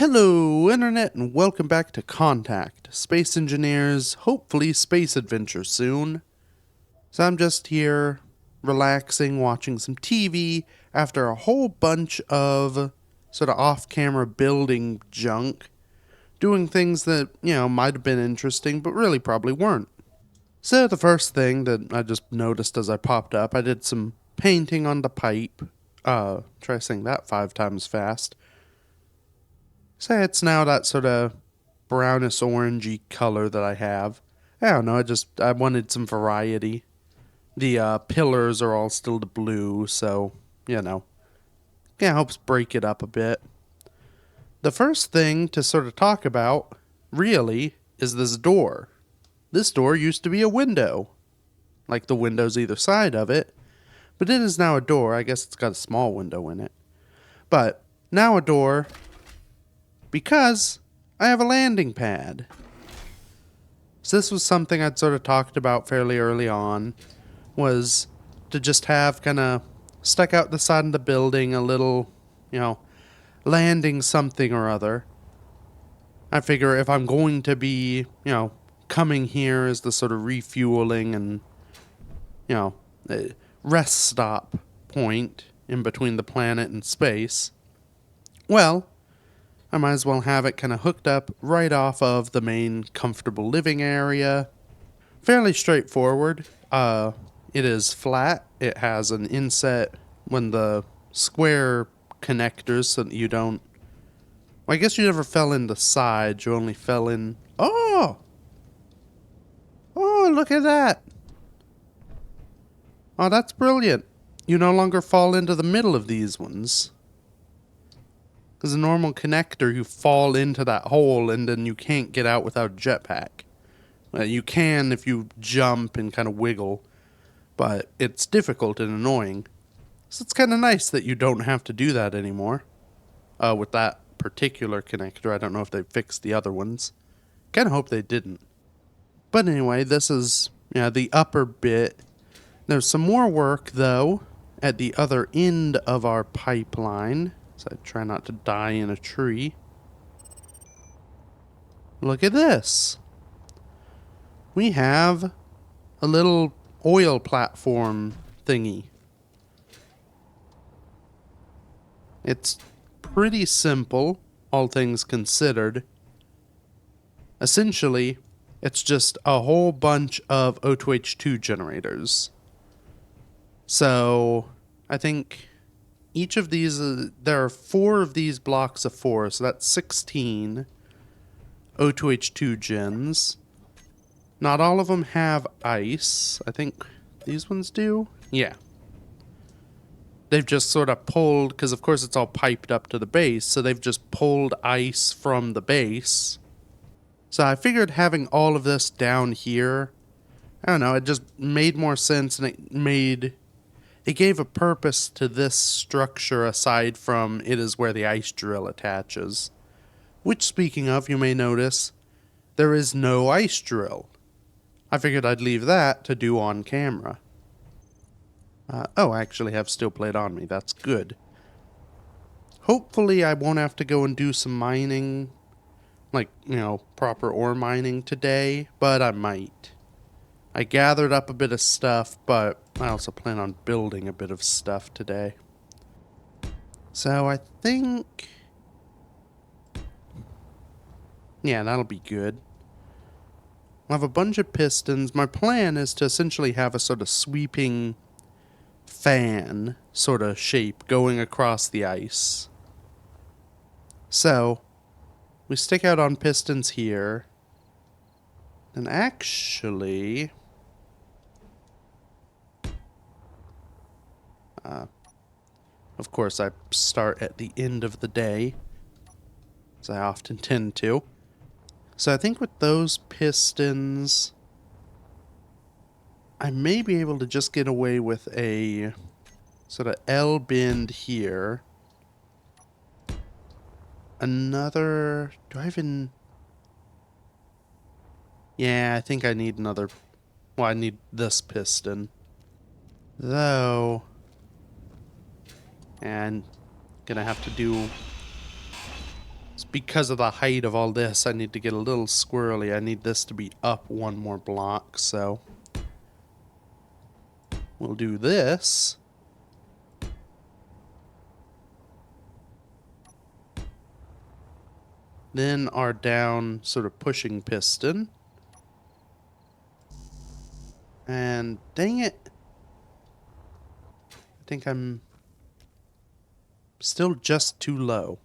Hello, Internet, and welcome back to Contact, Space Engineers, hopefully space adventure soon. So I'm just here, relaxing, watching some TV after a whole bunch of sort of off-camera building junk, doing things that, might have been interesting, but really probably weren't. So the first thing that I just noticed as I popped up, I did some painting on the pipe. Try saying that 5 times fast. Say it's now that sort of brownish orangey color that I have. I don't know, I wanted some variety. The pillars are all still the blue, so, helps break it up a bit. The first thing to sort of talk about, really, is this door. This door used to be a window, like the windows either side of it, but it is now a door. I guess it's got a small window in it. But now a door because I have a landing pad. So this was something I'd sort of talked about fairly early on, was to just have kind of stuck out the side of the building a little, landing something or other. I figure if I'm going to be, coming here as the sort of refueling and, rest stop point in between the planet and space, well, I might as well have it kind of hooked up right off of the main comfortable living area. Fairly straightforward. It is flat. It has an inset when the square connectors so that you don't... Well, I guess you never fell in the sides. You only fell in... Oh! Oh, look at that! Oh, that's brilliant. You no longer fall into the middle of these ones. Because a normal connector, you fall into that hole and then you can't get out without a jetpack. You can if you jump and kind of wiggle, but it's difficult and annoying. So it's kind of nice that you don't have to do that anymore. With that particular connector, I don't know if they fixed the other ones. Kind of hope they didn't. But anyway, this is the upper bit. There's some more work, though, at the other end of our pipeline. So I try not to die in a tree. Look at this. We have a little oil platform thingy. It's pretty simple, all things considered. Essentially, it's just a whole bunch of O2H2 generators. So, I think each of these, there are 4 of these blocks of 4, so that's 16 O2H2 gens. Not all of them have ice. I think these ones do. Yeah. They've just sort of pulled, because of course it's all piped up to the base, so they've just pulled ice from the base. So I figured having all of this down here, I don't know, it just made more sense, and it gave a purpose to this structure aside from it is where the ice drill attaches. Which, speaking of, you may notice, there is no ice drill. I figured I'd leave that to do on camera. I actually have steel plate on me. That's good. Hopefully I won't have to go and do some mining, like, proper ore mining today, but I might. I gathered up a bit of stuff, but I also plan on building a bit of stuff today. So I think... yeah, that'll be good. I'll have a bunch of pistons. My plan is to essentially have a sort of sweeping fan sort of shape going across the ice. So, we stick out on pistons here. And actually... of course, I start at the end of the day, as I often tend to. So I think with those pistons, I may be able to just get away with a sort of L bend here. Another... do I even... yeah, I think I need another... well, I need this piston. Though... and gonna have to do It's because of the height of all this, I need to get a little squirrely. I need this to be up one more block, so we'll do this. Then our down sort of pushing piston. And dang it. I think I'm still just too low.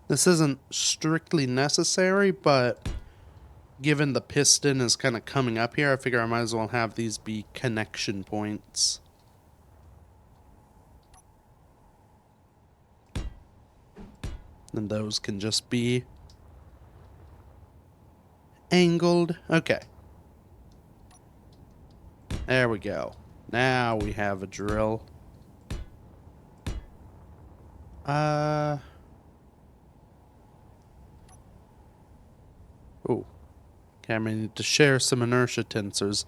This isn't strictly necessary, but given the piston is kind of coming up here, I figure I might as well have these be connection points. And those can just be angled. Okay. There we go. Now we have a drill. Oh. Okay, I may need to share some inertia tensors.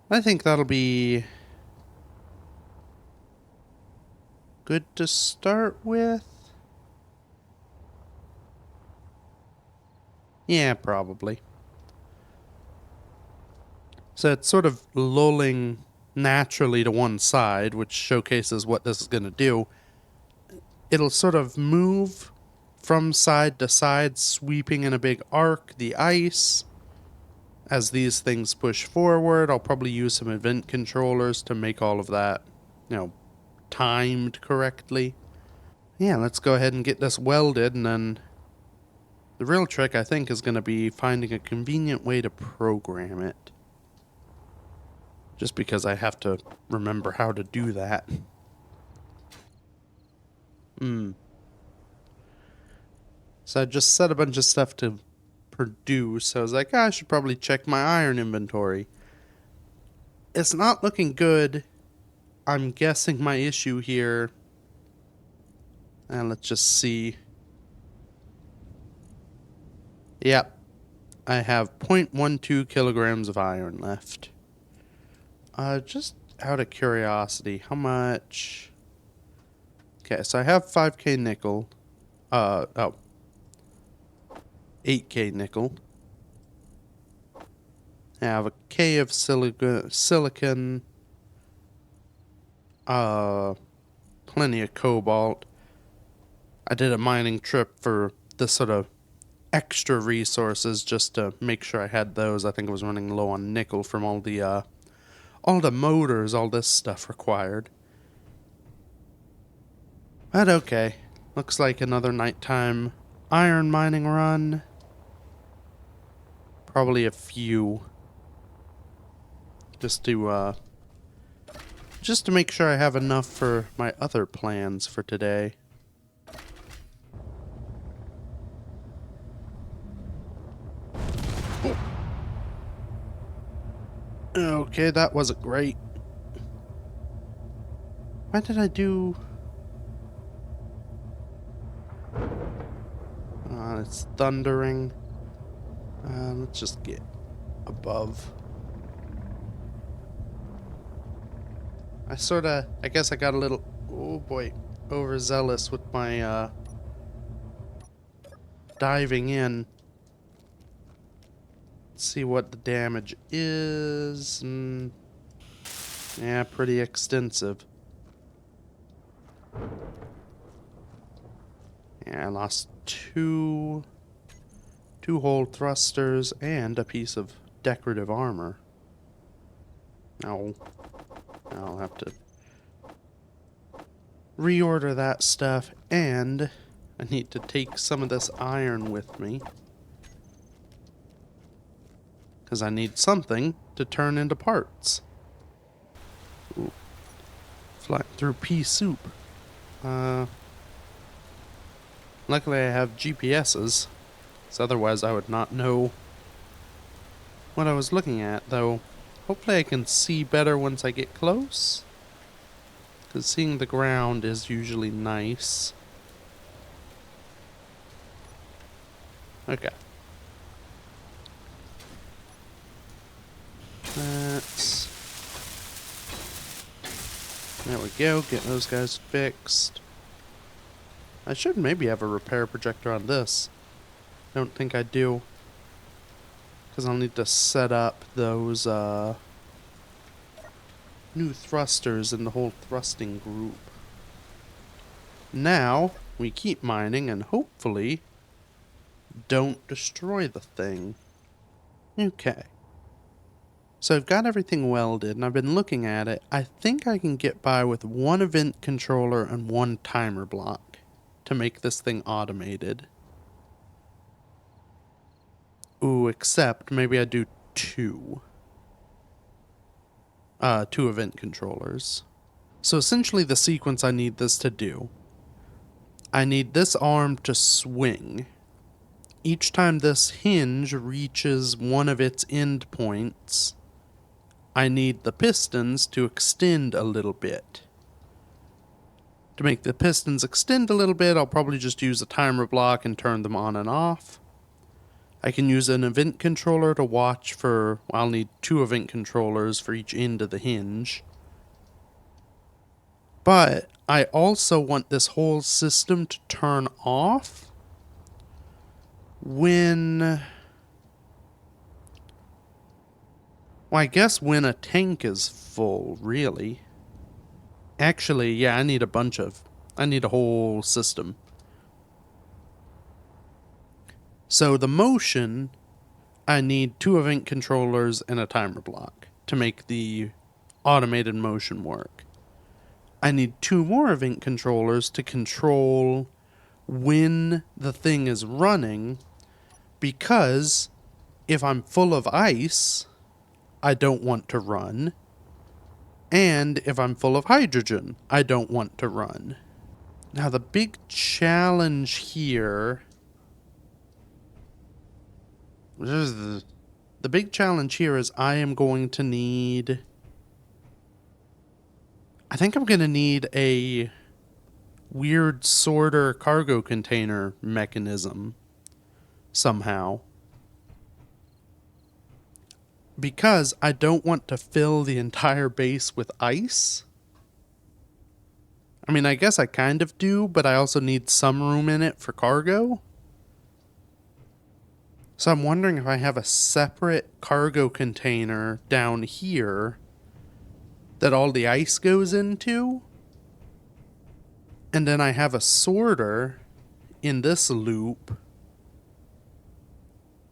I think that'll be good to start with. Yeah, probably. So it's sort of lulling naturally to one side, which showcases what this is going to do. It'll sort of move from side to side, sweeping in a big arc the ice. As these things push forward, I'll probably use some event controllers to make all of that, timed correctly. Yeah, let's go ahead and get this welded, and then the real trick, I think, is going to be finding a convenient way to program it. Just because I have to remember how to do that. So I just set a bunch of stuff to produce. I was like, I should probably check my iron inventory. It's not looking good. I'm guessing my issue here. And let's just see. Yep. I have 0.12 kilograms of iron left. Just out of curiosity, how much? Okay, so I have 5k nickel. 8k nickel. I have a K of silicon. Plenty of cobalt. I did a mining trip for this sort of extra resources just to make sure I had those. I think I was running low on nickel from all the motors, all this stuff required. But okay. Looks like another nighttime iron mining run. Probably a few. Just to make sure I have enough for my other plans for today. Okay, that wasn't great. Why did I do... it's thundering. Let's just get above. I guess I got a little, oh boy, overzealous with my diving in. Let's see what the damage is. Yeah, pretty extensive. Yeah, I lost two hole thrusters and a piece of decorative armor. No. I'll have to reorder that stuff, and I need to take some of this iron with me. Because I need something to turn into parts. Ooh. Flying through pea soup. Luckily I have GPSs, so otherwise I would not know what I was looking at, though. Hopefully I can see better once I get close. Because seeing the ground is usually nice. Okay. There we go. Get those guys fixed. I should maybe have a repair projector on this. Don't think I do. Because I'll need to set up those new thrusters in the whole thrusting group. Now, we keep mining and hopefully don't destroy the thing. Okay. So I've got everything welded and I've been looking at it. I think I can get by with one event controller and one timer block to make this thing automated. Ooh, except maybe I do two. Two event controllers. So essentially the sequence I need this to do. I need this arm to swing. Each time this hinge reaches one of its end points, I need the pistons to extend a little bit. To make the pistons extend a little bit, I'll probably just use a timer block and turn them on and off. I can use an event controller to watch for, well, I'll need two event controllers for each end of the hinge. But I also want this whole system to turn off when, well, I guess when a tank is full, really. Actually, yeah, I need a whole system. So the motion, I need two event controllers and a timer block to make the automated motion work. I need two more event controllers to control when the thing is running, because if I'm full of ice, I don't want to run. And if I'm full of hydrogen, I don't want to run. Now the big challenge here... The big challenge here is I am going to need... I think I'm going to need a weird sorter cargo container mechanism somehow. Because I don't want to fill the entire base with ice. I mean, I guess I kind of do, but I also need some room in it for cargo. So I'm wondering if I have a separate cargo container down here that all the ice goes into. And then I have a sorter in this loop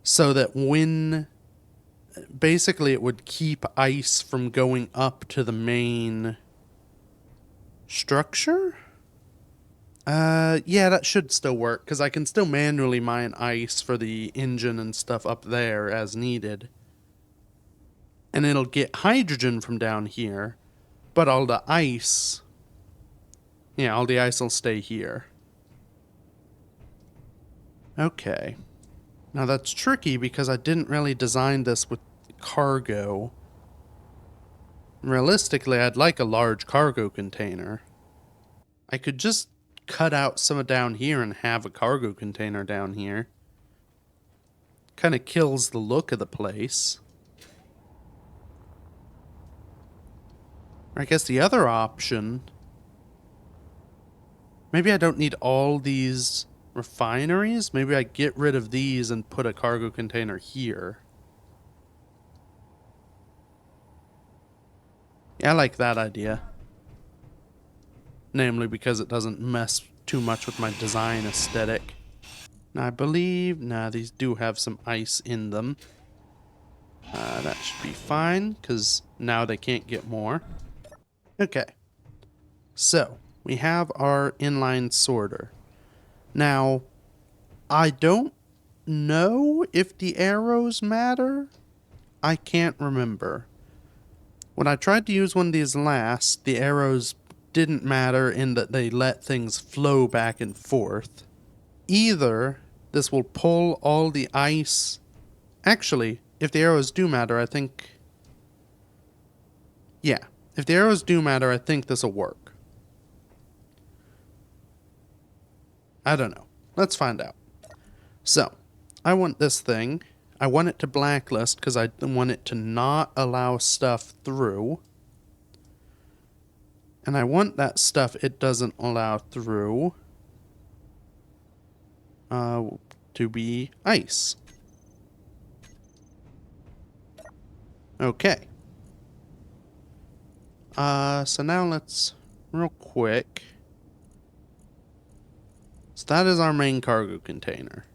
so that when... Basically, it would keep ice from going up to the main structure? Yeah, that should still work, because I can still manually mine ice for the engine and stuff up there as needed. And it'll get hydrogen from down here, but all the ice... Yeah, all the ice will stay here. Okay. Now that's tricky because I didn't really design this with cargo. Realistically, I'd like a large cargo container. I could just cut out some of down here and have a cargo container down here. Kind of kills the look of the place. I guess the other option... Maybe I don't need all these refineries. Maybe I get rid of these and put a cargo container here. Yeah, I like that idea. Namely because it doesn't mess too much with my design aesthetic. Now I believe... Nah, these do have some ice in them. That should be fine, because now they can't get more. Okay. So, we have our inline sorter. Now, I don't know if the arrows matter. I can't remember. When I tried to use one of these last, the arrows didn't matter in that they let things flow back and forth. Either this will pull all the ice... Actually, if the arrows do matter, I think... Yeah, if the arrows do matter, I think this will work. I don't know. Let's find out. So, I want this thing. I want it to blacklist because I want it to not allow stuff through. And I want that stuff it doesn't allow through to be ice. Okay. So now let's, real quick. So that is our main cargo container.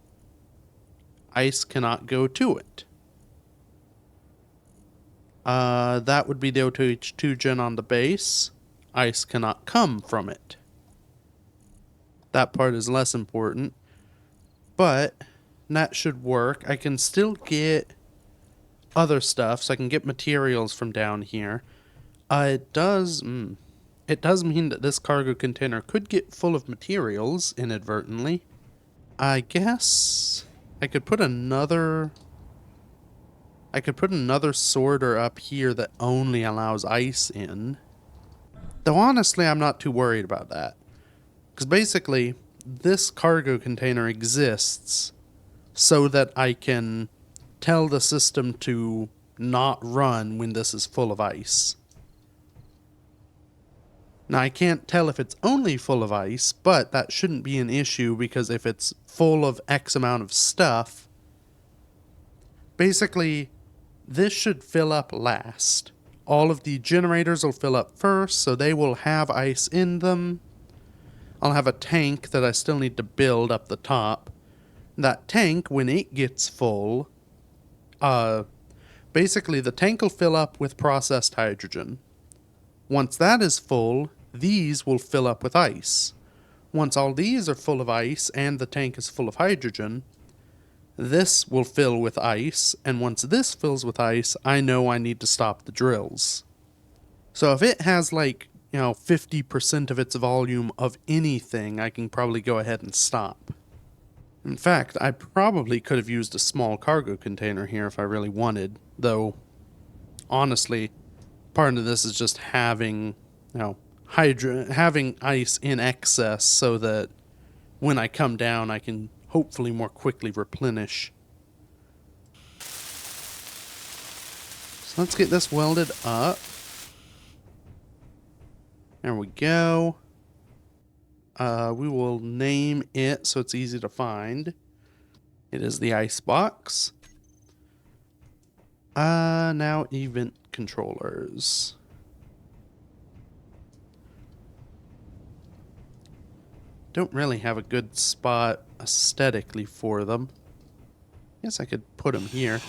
Ice cannot go to it. That would be the O2H2 gen on the base. Ice cannot come from it. That part is less important. But that should work. I can still get other stuff, so I can get materials from down here. It does mean that this cargo container could get full of materials inadvertently. I guess I could put another sorter up here that only allows ice in. Though honestly, I'm not too worried about that. Because basically, this cargo container exists so that I can tell the system to not run when this is full of ice. Now, I can't tell if it's only full of ice, but that shouldn't be an issue because if it's full of X amount of stuff, basically, this should fill up last. All of the generators will fill up first, so they will have ice in them. I'll have a tank that I still need to build up the top. That tank, when it gets full, basically the tank will fill up with processed hydrogen. Once that is full, these will fill up with ice. Once all these are full of ice and the tank is full of hydrogen, this will fill with ice, and once this fills with ice, I know I need to stop the drills. So if it has 50% of its volume of anything, I can probably go ahead and stop. In fact, I probably could have used a small cargo container here if I really wanted, though honestly, part of this is just having, having ice in excess so that when I come down, I can hopefully more quickly replenish. So let's get this welded up. There we go. We will name it so it's easy to find. It is the ice box. Now event controllers. Don't really have a good spot aesthetically for them. Guess I could put them here.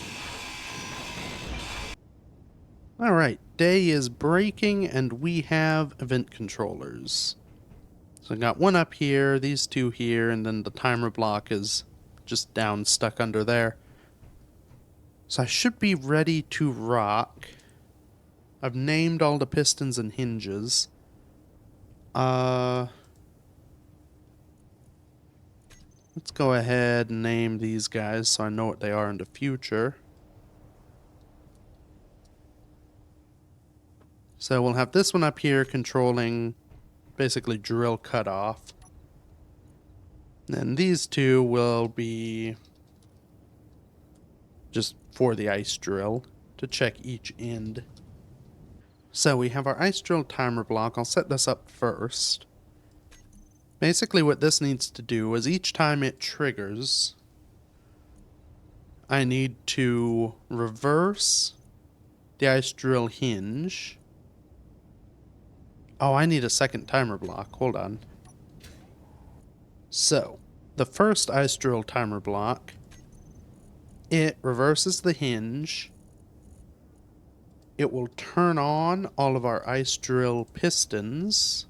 Alright, day is breaking and we have event controllers. So I got one up here, these two here, and then the timer block is just down stuck under there. So I should be ready to rock. I've named all the pistons and hinges. Let's go ahead and name these guys so I know what they are in the future. So we'll have this one up here controlling basically drill cutoff. And these two will be just for the ice drill to check each end. So we have our ice drill timer block. I'll set this up first. Basically what this needs to do is each time it triggers, I need to reverse the ice drill hinge. Oh, I need a second timer block. Hold on. So, the first ice drill timer block, it reverses the hinge. It will turn on all of our ice drill pistons,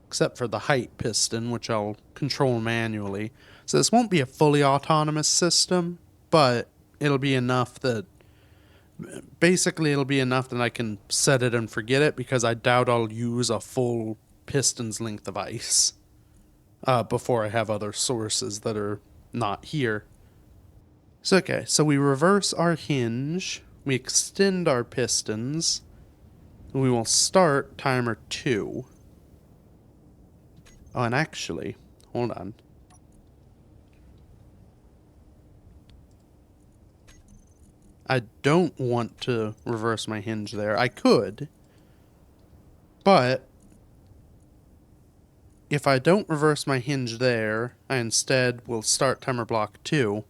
except for the height piston, which I'll control manually. So this won't be a fully autonomous system, but it'll be enough that basically it'll be enough that I can set it and forget it, because I doubt I'll use a full piston's length of ice before I have other sources that are not here. So okay, so we reverse our hinge, we extend our pistons, and we will start timer 2. Oh, and actually, hold on. I don't want to reverse my hinge there. I could, but if I don't reverse my hinge there, I instead will start timer block 2.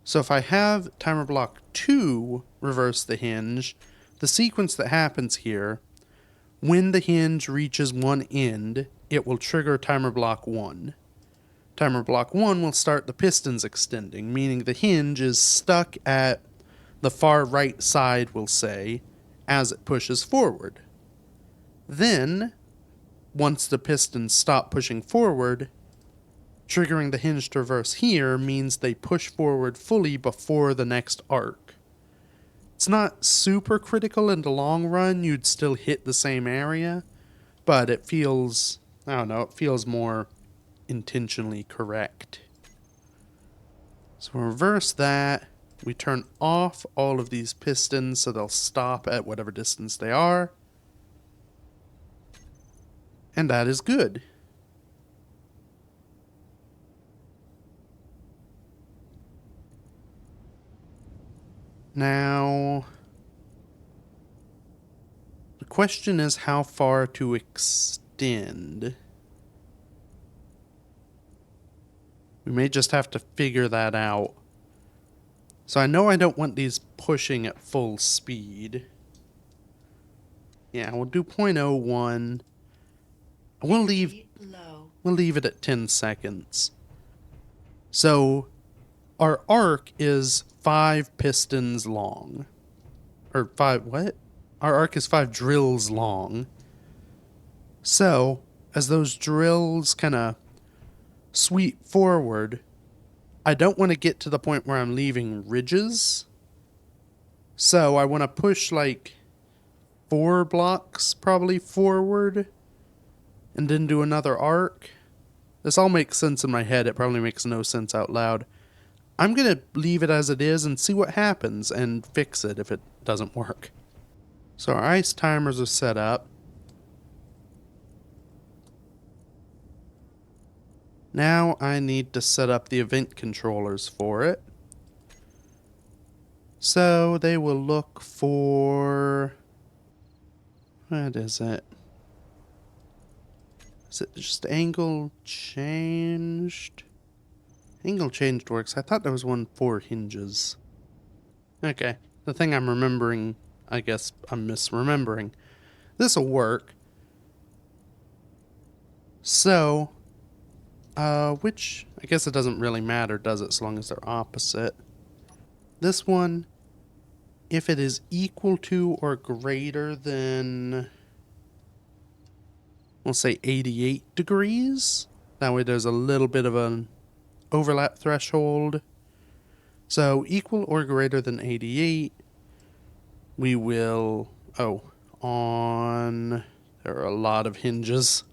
So if I have timer block 2 reverse the hinge, the sequence that happens here, when the hinge reaches one end, it will trigger timer block 1. Timer block 1 will start the pistons extending, meaning the hinge is stuck at the far right side, we'll say, as it pushes forward. Then, once the pistons stop pushing forward, triggering the hinge to reverse here means they push forward fully before the next arc. It's not super critical in the long run, you'd still hit the same area, but it feels, I don't know, it feels more intentionally correct. So we'll reverse that. We turn off all of these pistons so they'll stop at whatever distance they are. And that is good. Now, the question is how far to extend. We may just have to figure that out. So I know I don't want these pushing at full speed. Yeah, we'll do 0.01. We'll leave it at 10 seconds. So our arc is 5 pistons long. Or 5, what? Our arc is 5 drills long. So, as those drills kind of sweep forward, I don't want to get to the point where I'm leaving ridges. So I want to push like 4 blocks probably forward and then do another arc. This all makes sense in my head. It probably makes no sense out loud. I'm going to leave it as it is and see what happens and fix it if it doesn't work. So our ice timers are set up. Now I need to set up the event controllers for it. So they will look for... what is it? Is it just angle changed? Angle changed works. I thought there was one for hinges. Okay. The thing I'm remembering, I guess I'm misremembering. This'll work. So... which, I guess it doesn't really matter, does it, as long as they're opposite. This one, if it is equal to or greater than, we'll say 88 degrees. That way there's a little bit of an overlap threshold. So equal or greater than 88, we will, there are a lot of hinges.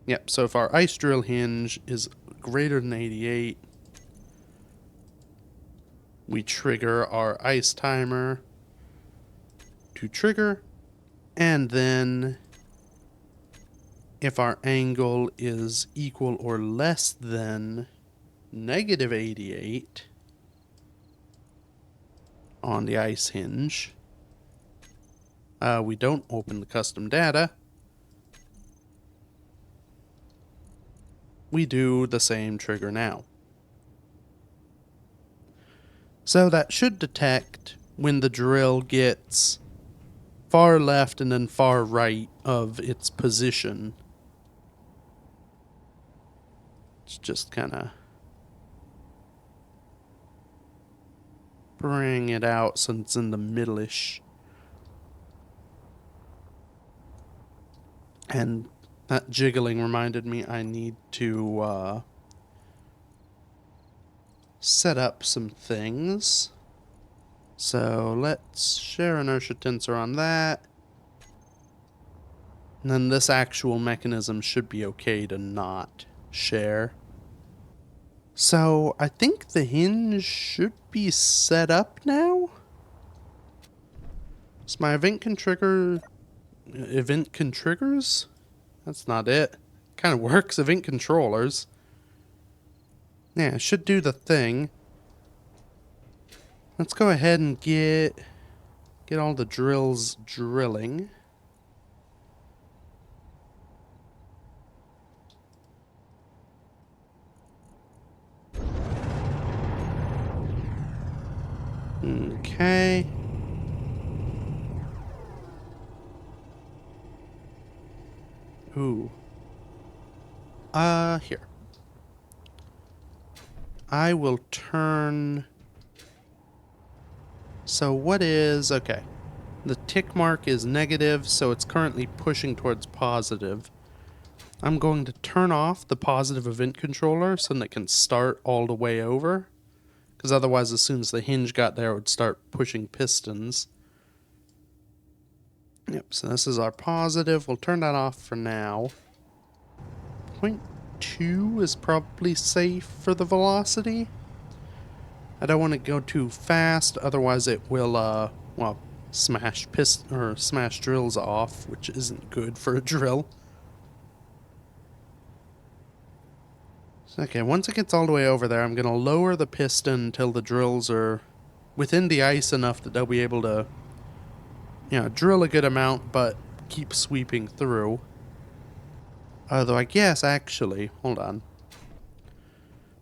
Yep, so if our ice drill hinge is greater than 88, we trigger our ice timer to trigger, and then if our angle is equal or less than negative 88 on the ice hinge, we don't open the custom data. We do the same trigger now. So that should detect when the drill gets far left and then far right of its position. Let's just kind of bring it out so it's in the middle-ish. And that jiggling reminded me I need to set up some things. So let's share inertia tensor on that. And then this actual mechanism should be okay to not share. So I think the hinge should be set up now. So my event can triggers? That's not it. Kind of works. Event controllers. Yeah, it should do the thing. Let's go ahead and get all the drills drilling. Okay. Ooh. Here. I will turn... So what is... Okay. The tick mark is negative, so it's currently pushing towards positive. I'm going to turn off the positive event controller so that it can start all the way over. Because otherwise, as soon as the hinge got there, it would start pushing pistons. Yep, so this is our positive. We'll turn that off for now. 0.2 is probably safe for the velocity. I don't want to go too fast, otherwise it will, well, smash smash drills off, which isn't good for a drill. Okay, once it gets all the way over there, I'm going to lower the piston until the drills are within the ice enough that they'll be able to, you know, drill a good amount, but keep sweeping through. Although I guess, actually, hold on.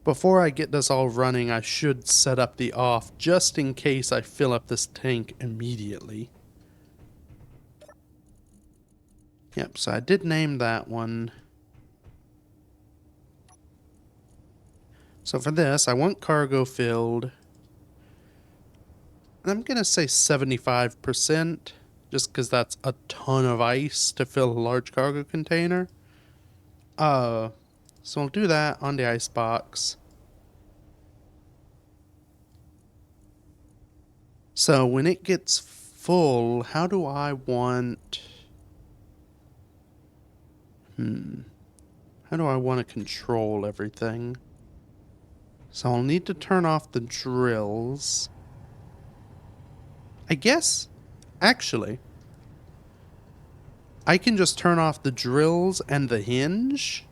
Before I get this all running, I should set up the off just in case I fill up this tank immediately. Yep, so I did name that one. So for this, I want cargo filled. I'm going to say 75%, just because that's a ton of ice to fill a large cargo container. So I'll do that on the ice box. So when it gets full, how do I want... How do I want to control everything? So I'll need to turn off the drills. I guess, actually, I can just turn off the drills and the hinge,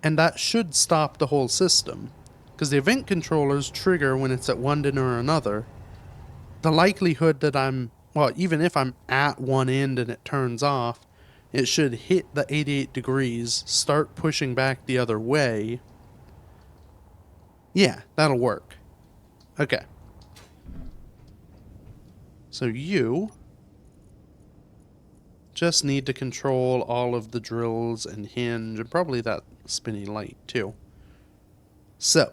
and that should stop the whole system. Because the event controllers trigger when it's at one end or another. The likelihood that well, even if I'm at one end and it turns off, it should hit the 88 degrees, start pushing back the other way. Yeah, that'll work. Okay. So you just need to control all of the drills and hinge, and probably that spinny light too. So,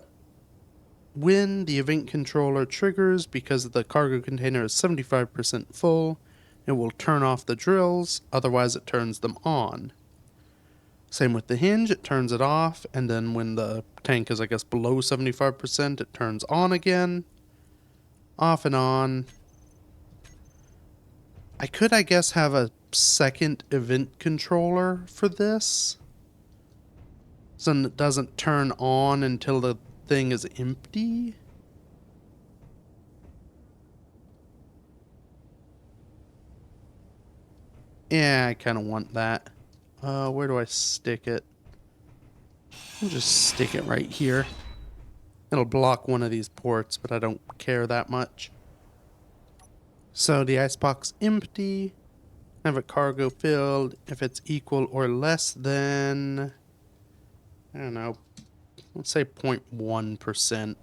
when the event controller triggers, because the cargo container is 75% full, it will turn off the drills, otherwise it turns them on. Same with the hinge, it turns it off, and then when the tank is, I guess, below 75%, it turns on again. Off and on. I could, I guess, have a second event controller for this, so it doesn't turn on until the thing is empty. Yeah, I kind of want that. Where do I stick it? I'll just stick it right here. It'll block one of these ports, but I don't care that much. So the icebox empty. Have a cargo filled. If it's equal or less than, I don't know, let's say 0.1%.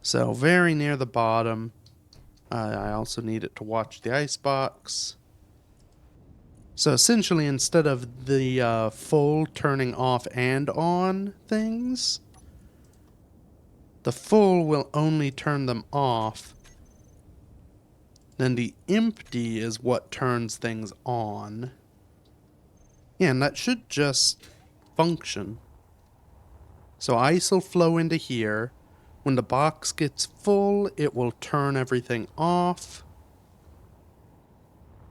So very near the bottom. I also need it to watch the icebox. So essentially, instead of the full turning off and on things, the full will only turn them off. Then the empty is what turns things on. Yeah, and that should just function. So ice will flow into here. When the box gets full, it will turn everything off.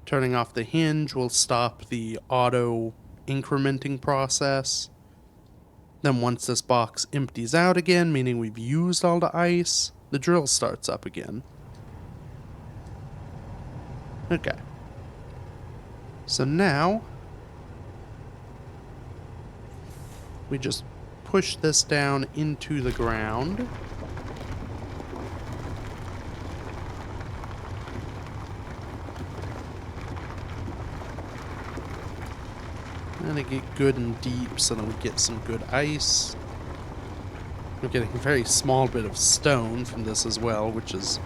Turning off the hinge will stop the auto incrementing process. Then once this box empties out again, meaning we've used all the ice, the drill starts up again. Okay. So now, we just push this down into the ground. And it get good and deep so that we get some good ice. I'm getting a very small bit of stone from this as well, which is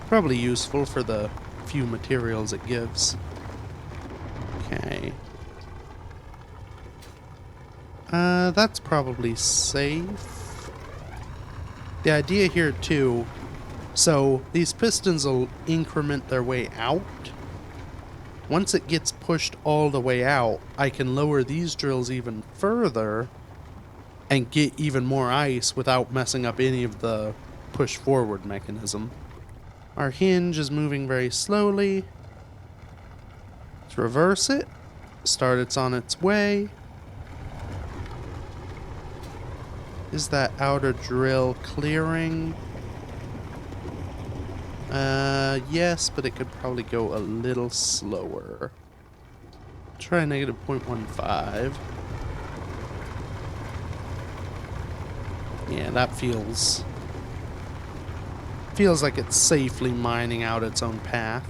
probably useful for the few materials it gives. Okay. That's probably safe. The idea here too, so these pistons will increment their way out. Once it gets pushed all the way out, I can lower these drills even further and get even more ice without messing up any of the push forward mechanism. Our hinge is moving very slowly. Let's reverse it. Start it's on its way. Is that outer drill clearing? Yes, but it could probably go a little slower. Try negative 0.15. Yeah, that feels like it's safely mining out its own path.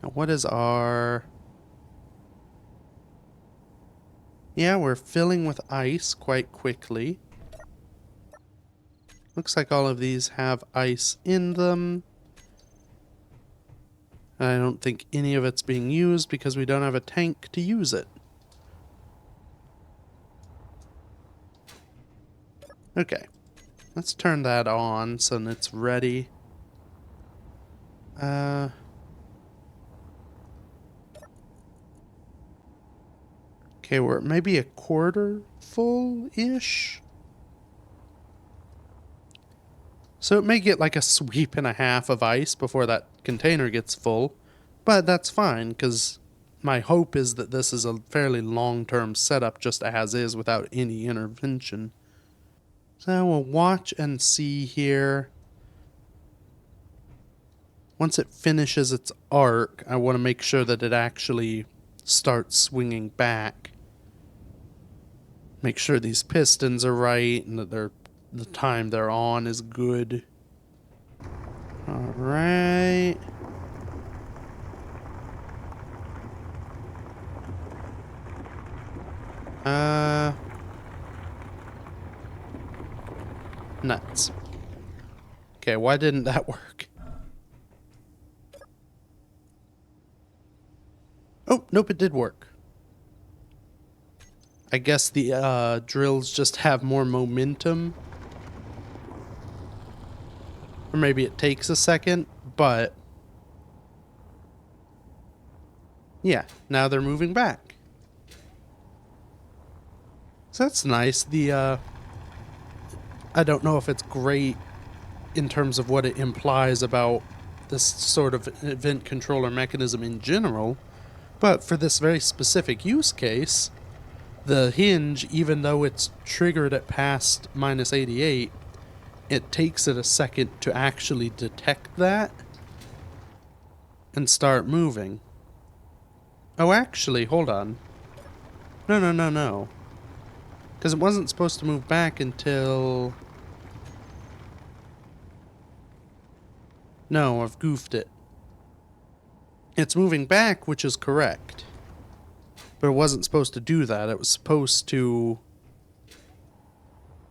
Now, what is our... Yeah, we're filling with ice quite quickly. Looks like all of these have ice in them. I don't think any of it's being used because we don't have a tank to use it. Okay, let's turn that on so that it's ready. Okay, we're maybe a quarter full-ish. So it may get like a sweep and a half of ice before that container gets full, but that's fine because my hope is that this is a fairly long-term setup just as is without any intervention. So we'll watch and see here. Once it finishes its arc, I want to make sure that it actually starts swinging back. Make sure these pistons are right and that the time they're on is good. All right. Nuts. Okay, why didn't that work? Oh, nope, it did work. I guess the drills just have more momentum. Or maybe it takes a second, but... yeah, now they're moving back. So that's nice. I don't know if it's great in terms of what it implies about this sort of event controller mechanism in general, but for this very specific use case, the hinge, even though it's triggered at past -88, it takes it a second to actually detect that and start moving. Oh, actually, hold on. No. Because it wasn't supposed to move back until... no, I've goofed it. It's moving back, which is correct. But it wasn't supposed to do that. It was supposed to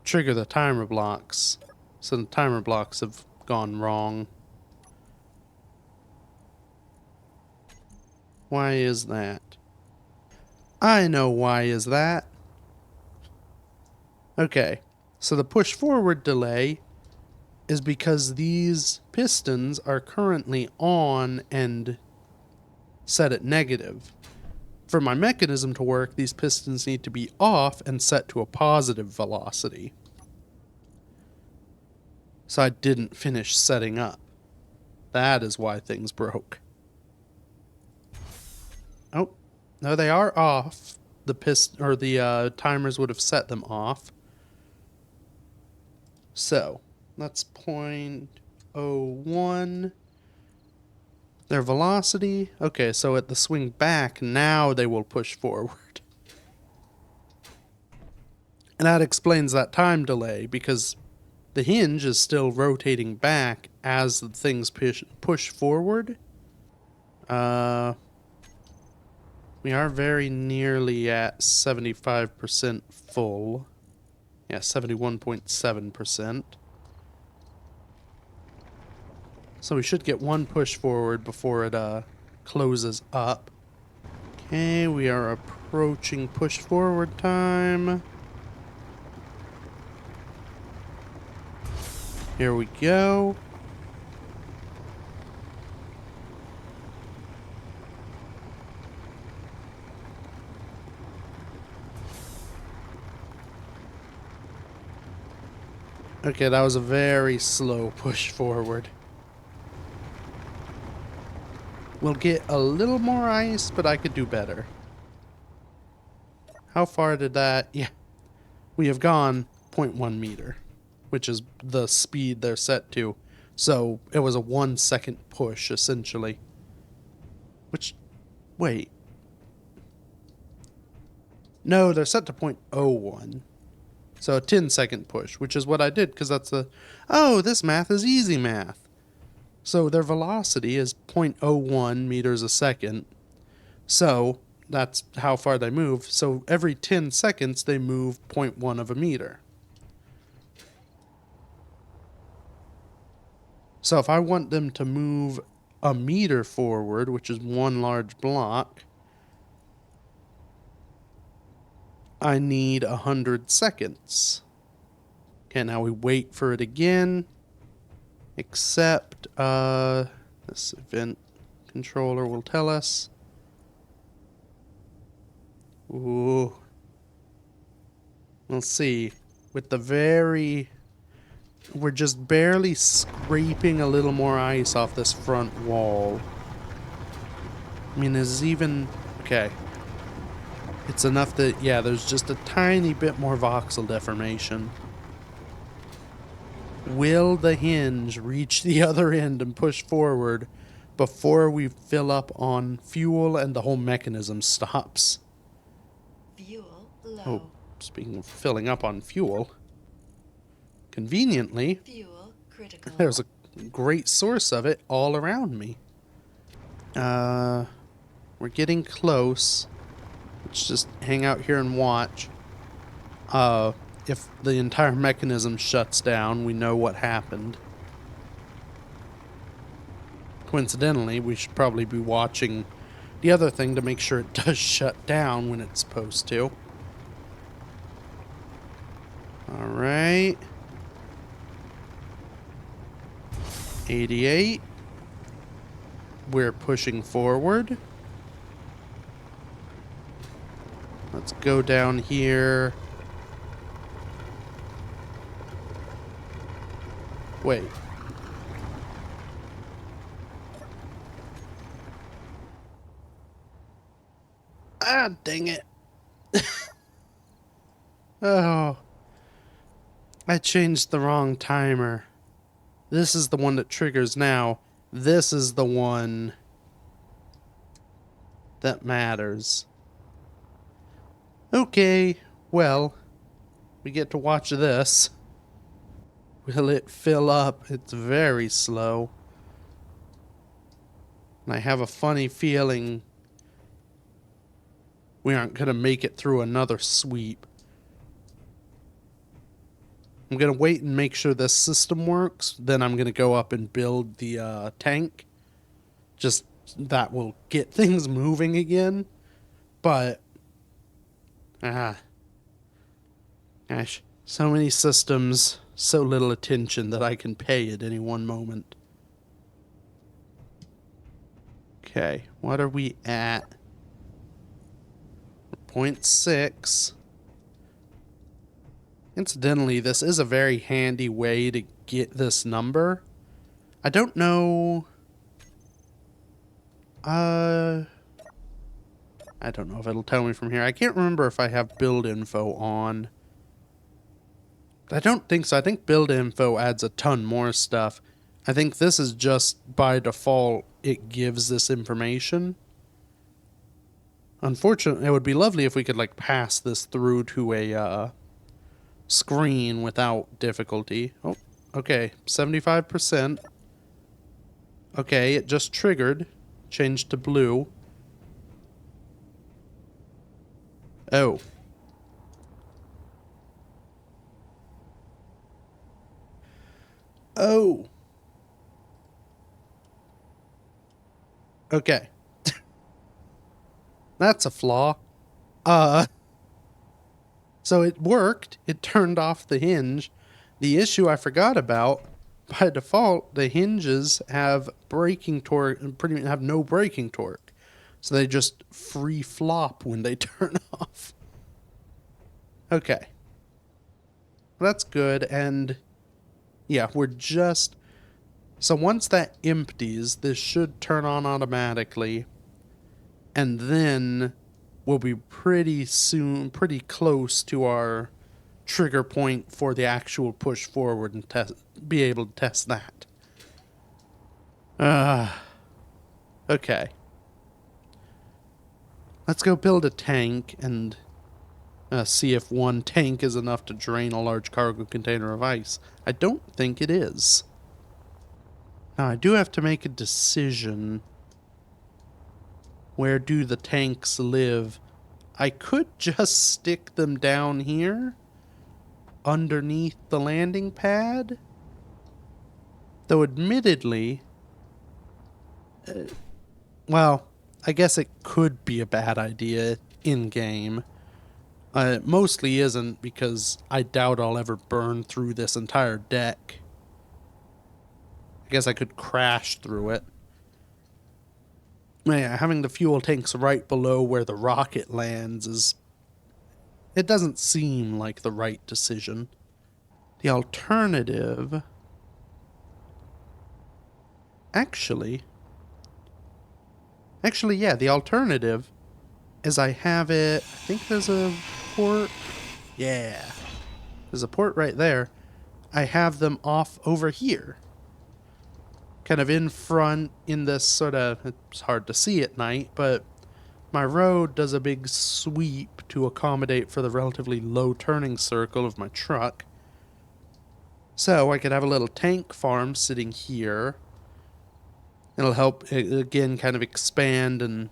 trigger the timer blocks. So the timer blocks have gone wrong. Why is that? I know why is that. Okay, so the push forward delay is because these pistons are currently on and set at negative. For my mechanism to work, these pistons need to be off and set to a positive velocity. So I didn't finish setting up. That is why things broke. Oh, no, they are off. The timers would have set them off. So, that's 0.01. Their velocity. Okay, so at the swing back, now they will push forward. And that explains that time delay, because the hinge is still rotating back as the things push forward. We are very nearly at 75% full. Yeah, 71.7%. So we should get one push forward before it closes up. Okay, we are approaching push forward time. Here we go. Okay, that was a very slow push forward. We'll get a little more ice, but I could do better. How far did that? Yeah. We have gone 0.1 meter, which is the speed they're set to. So it was a 1 second push, essentially. Which, wait. No, they're set to 0.01. So a 10-second push, which is what I did, because that's a... Oh, this math is easy math. So their velocity is 0.01 meters a second. So that's how far they move. So every 10 seconds, they move 0.1 of a meter. So if I want them to move a meter forward, which is one large block, I need 100 seconds. Okay, now we wait for it again. Except, this event controller will tell us. Ooh. We'll see. With the very... We're just barely scraping a little more ice off this front wall. I mean, is even... Okay. It's enough that, yeah, there's just a tiny bit more voxel deformation. Will the hinge reach the other end and push forward before we fill up on fuel and the whole mechanism stops? Fuel low. Oh, speaking of filling up on fuel, conveniently, Fuel critical. there's a great source of it all around me. We're getting close. Let's just hang out here and watch. If the entire mechanism shuts down, we know what happened. Coincidentally, we should probably be watching the other thing to make sure it does shut down when it's supposed to. Alright. 88. We're pushing forward. Let's go down here. Wait. Ah, dang it. Oh. I changed the wrong timer. This is the one that triggers now. This is the one that matters. Okay, well, we get to watch this. Will it fill up? It's very slow. And I have a funny feeling we aren't going to make it through another sweep. I'm going to wait and make sure this system works. Then I'm going to go up and build the tank. Just that will get things moving again. But, gosh, so many systems, so little attention that I can pay at any one moment. Okay, what are we at? 0.6. Incidentally, this is a very handy way to get this number. I don't know... I don't know if it'll tell me from here. I can't remember if I have build info on. I don't think so. I think build info adds a ton more stuff. I think this is just by default, it gives this information. Unfortunately, it would be lovely if we could like pass this through to a screen without difficulty. Oh, okay. 75%. Okay, it just triggered. Changed to blue. Oh. Oh. Okay. That's a flaw. So it worked. It turned off the hinge. The issue I forgot about, by default, the hinges have braking torque, have no braking torque. So they just free flop when they turn off. Okay. That's good. And yeah, we're just... So once that empties, this should turn on automatically. And then we'll be pretty close to our trigger point for the actual push forward and be able to test that. Okay. Let's go build a tank and see if one tank is enough to drain a large cargo container of ice. I don't think it is. Now, I do have to make a decision. Where do the tanks live? I could just stick them down here underneath the landing pad. Though admittedly, well, I guess it could be a bad idea in-game. It mostly isn't because I doubt I'll ever burn through this entire deck. I guess I could crash through it. Yeah, having the fuel tanks right below where the rocket lands is... It doesn't seem like the right decision. The alternative... Actually, yeah, the alternative is I have it... I think there's a port... Yeah. There's a port right there. I have them off over here. Kind of in front in this sort of... It's hard to see at night, but my road does a big sweep to accommodate for the relatively low turning circle of my truck. So I could have a little tank farm sitting here. It'll help, again, kind of expand and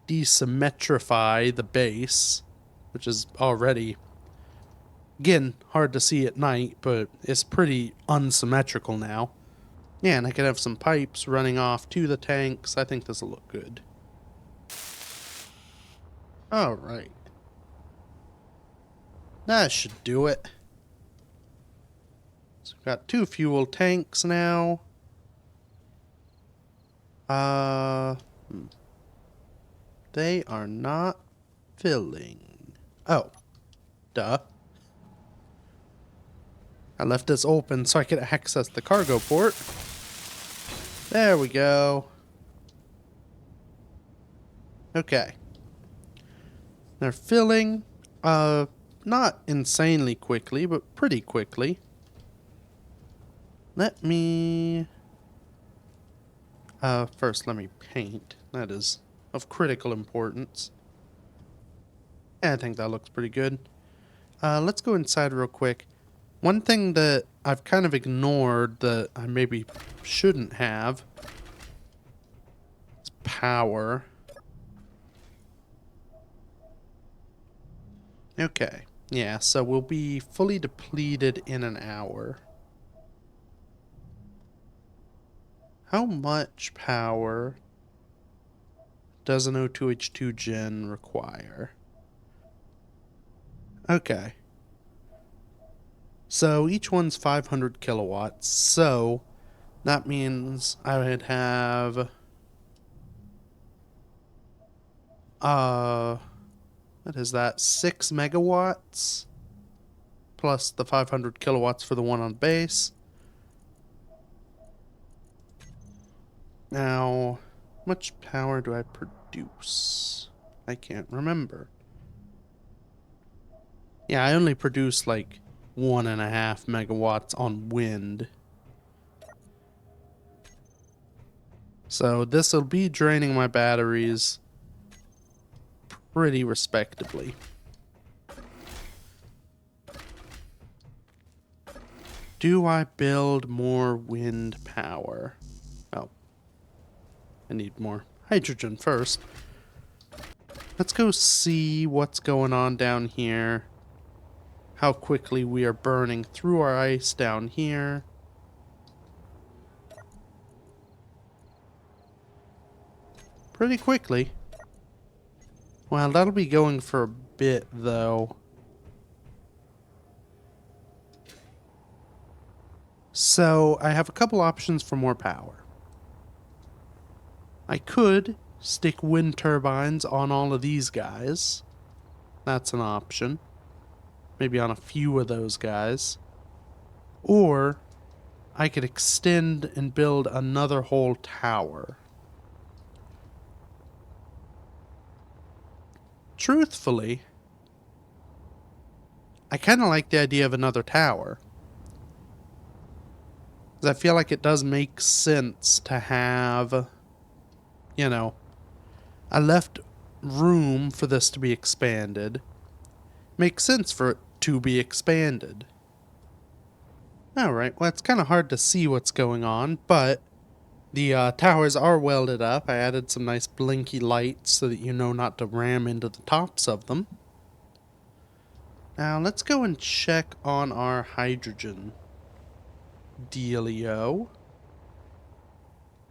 desymmetrify the base, which is already... Again, hard to see at night, but it's pretty unsymmetrical now. Yeah, and I could have some pipes running off to the tanks. I think this will look good. Alright. That should do it. So we've got 2 fuel tanks now. They are not filling. Oh. Duh. I left this open so I could access the cargo port. There we go. Okay. They're filling, not insanely quickly, but pretty quickly. Let me... first let me paint. That is of critical importance. Yeah, I think that looks pretty good. Let's go inside real quick. One thing that I've kind of ignored that I maybe shouldn't have is power. Okay, yeah, so we'll be fully depleted in an hour. How much power does an O2H2 gen require? Okay. So each one's 500 kilowatts, so that means I would have what is that, 6 megawatts plus the 500 kilowatts for the one on base. Now, how much power do I produce? I can't remember. Yeah, I only produce like 1.5 megawatts on wind. So this will be draining my batteries pretty respectably. Do I build more wind power? Oh. I need more hydrogen first. Let's go see what's going on down here. How quickly we are burning through our ice down here. Pretty quickly. Well, that'll be going for a bit, though. So, I have a couple options for more power. I could stick wind turbines on all of these guys. That's an option. Maybe on a few of those guys. Or I could extend and build another whole tower. Truthfully, I kind of like the idea of another tower. 'Cause I feel like it does make sense to have, you know, I left room for this to be expanded. Makes sense for it to be expanded. Alright, well, it's kind of hard to see what's going on, but the towers are welded up. I added some nice blinky lights so that you know not to ram into the tops of them. Now, let's go and check on our hydrogen dealio.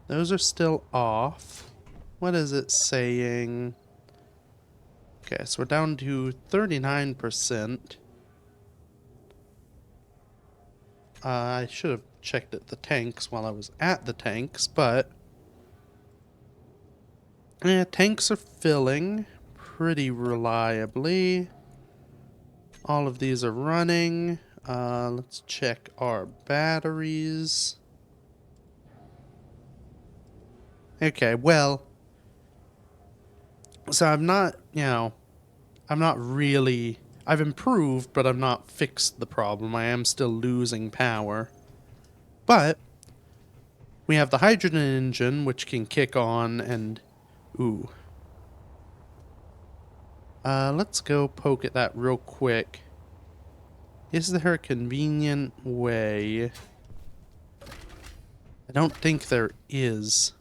Those are still off. What is it saying? Okay, so we're down to 39%. I should have checked at the tanks while I was at the tanks, but tanks are filling pretty reliably. All of these are running. Let's check our batteries. Okay, well, so I'm not, I'm not really, I've improved, but I've not fixed the problem. I am still losing power. But we have the hydrogen engine, which can kick on and, ooh. Let's go poke at that real quick. Is there a convenient way? I don't think there is.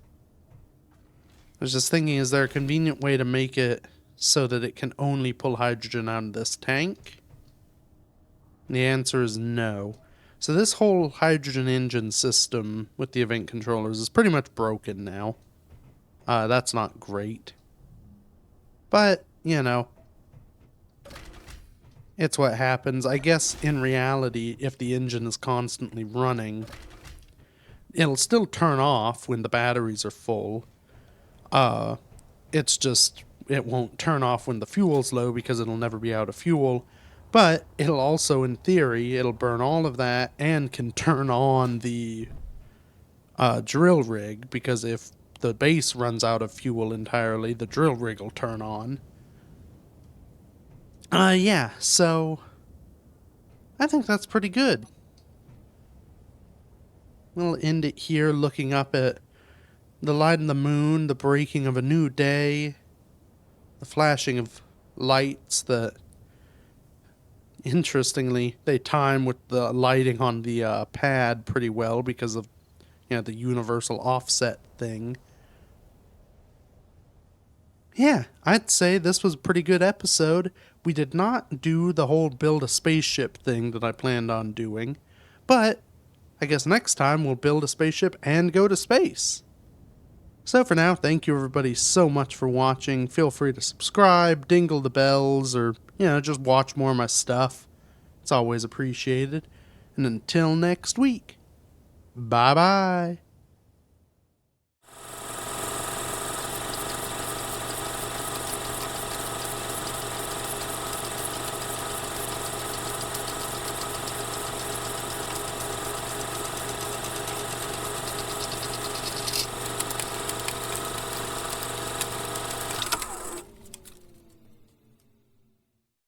I was just thinking, is there a convenient way to make it so that it can only pull hydrogen out of this tank? And the answer is no. So this whole hydrogen engine system with the event controllers is pretty much broken now. That's not great. But, it's what happens. I guess in reality, if the engine is constantly running, it'll still turn off when the batteries are full. It's just, it won't turn off when the fuel's low because it'll never be out of fuel. But it'll also, in theory, it'll burn all of that and can turn on the drill rig, because if the base runs out of fuel entirely, the drill rig will turn on. Yeah, so I think that's pretty good. We'll end it here looking up at the light of the moon, the breaking of a new day, the flashing of lights that, interestingly, they time with the lighting on the pad pretty well because of, the universal offset thing. Yeah, I'd say this was a pretty good episode. We did not do the whole build a spaceship thing that I planned on doing, but I guess next time we'll build a spaceship and go to space. So for now, thank you everybody so much for watching. Feel free to subscribe, dingle the bells, or, just watch more of my stuff. It's always appreciated. And until next week, bye-bye.